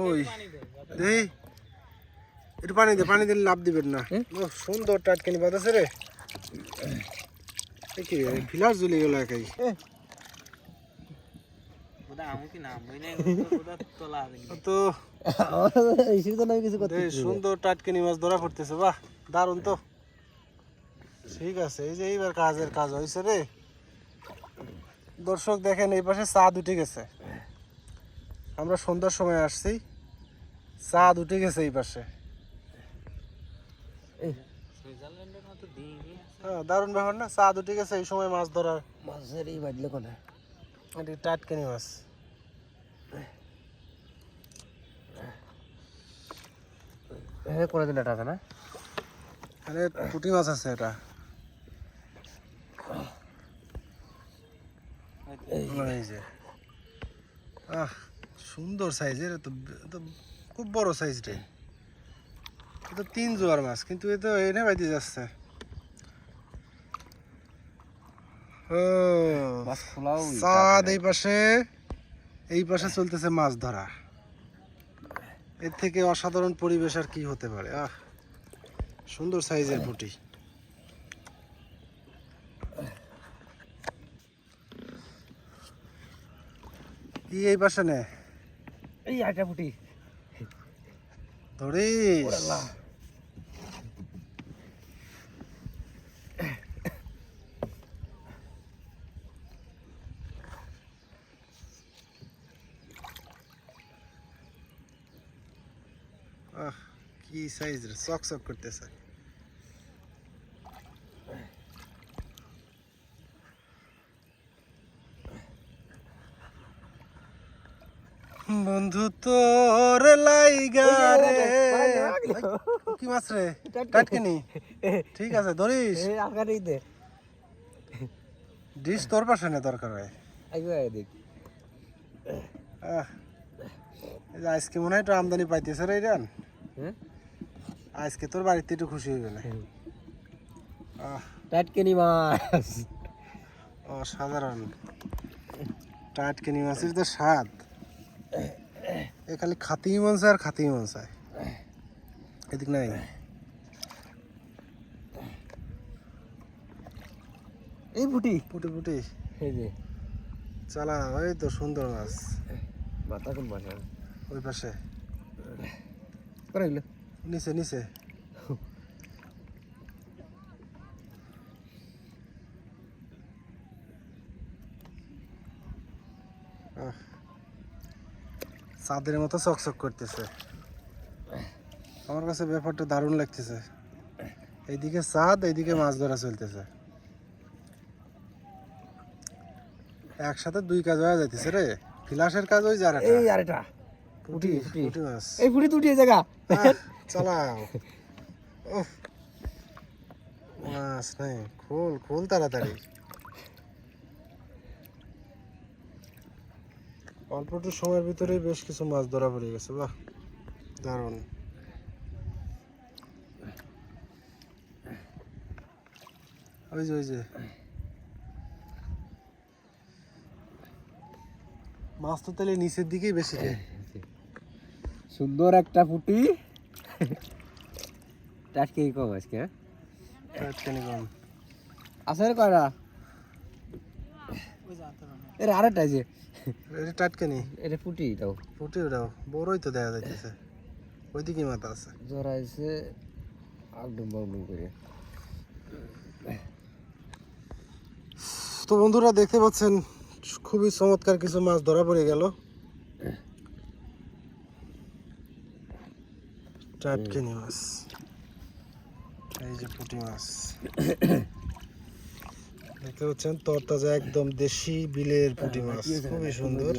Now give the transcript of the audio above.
ওই দেই একটু পানি দিলে লাভ দিবেন না। ও সুন্দর টাটকানি বাদ আছে রে। কি ফিলার জ্বলে গেল একাই। তো সুন্দর টাটকানি মাছ ধরা পড়তেছে, বাহ দারুন তো। ঠিক আছে, এই যে এইবার কাজের কাজ হয়েছে রে। দর্শক দেখেন এই পাশে চাঁদ উঠে গেছে। আমরা সন্ধ্যার সময় আসছি, চাঁদ উঠে গেছে এই পাশে। হ্যাঁ দারুণ ব্যাপার না, চাঁদ উঠে গেছে এই সময় মাছ ধরার। মাছের এই বাজলে কোনে টাটকানি মাছ। করে দিন এটা আছে না, আরে পুঁটি মাছ আছে এটা। এই যে সুন্দর সাইজের, তো খুব বড় সাইজ রে। এটা 3 জোয়ার মাছ, কিন্তু এ তো এনে বাইতে যাচ্ছে। ও চাঁদ এই পাশে চলতেছে মাছ ধরা। এর থেকে অসাধারণ পরিবেশ আর কি হতে পারে। সুন্দর সাইজের পুঁটি। কি এই পাশে নে, এই আটা ফুটি ধরিস। কি সাইজ রে, চকচক করতেছে। বন্ধু তোর লাইগা রে। কি মাছ রে? টাটকানি। ঠিক আছে ধরিস। ডিশ তোর পাশে না দরকার হয়। আজকে মনে হয় একটু আমদানি পাইতেছে রে ইরান। আজকে তোর বাড়িতে একটু খুশি হইবে না। টাটকানি মাছ অসাধারণ। টাটকানি মাছের তো স্বাদ, এ খালি খাতেই মন চায় আর খাতেই মন চায়। এদিক নাই এই ফুটি পুটি পুটি এই যে চালা। ওই তো সুন্দর মাছ, মাথা কোন মাছ ওই পাশে করাইলো নিচে নিচে। চাঁদের মতো চকচক করতেছে। আমার কাছে ব্যাপারটা দারুণ লাগতেছে। এইদিকে চাঁদ, এইদিকে মাছ ধরা চলতেছে। একসাথে 2 কাজ হয়ে যাইতেছে রে। ফিলাসের কাজ ওই যারা এই আরেটা পুটি পুটি মাছ। এই ফুটি তুটি এই জায়গা চালাও। মাছ নাই, খোল খোল তাড়াতাড়ি। অল্প একটু সময়ের ভিতরেই বেশ কিছু মাছ ধরা পড়ে গেছে, বাহ দারুণ। ওই যে মাছ তো তাহলে নিচের দিকেই বেশি রে। সুন্দর একটা ফুটি। টাটকানি কম আজকে, টাটকানি কম আছে রে কয়টা? এর আরেকটা যে এটা টাটকানি, এটা ফুটি, এটাও পুটি। ওটাও বড়ই তো দেখা যাইতেছে। ওইদিকে মাথা আছে, জড়াইছে আগডুম বাগডুম করে। তো বন্ধুরা দেখতে পাচ্ছেন খুবই চমৎকার কিছু মাছ ধরা পড়ে গেল। টাটকানি মাছ, এই যে পুঁটি মাছ দেখতে পাচ্ছেন, তরতাজা একদম দেশি বিলের পুঁটি মাছ, খুবই সুন্দর।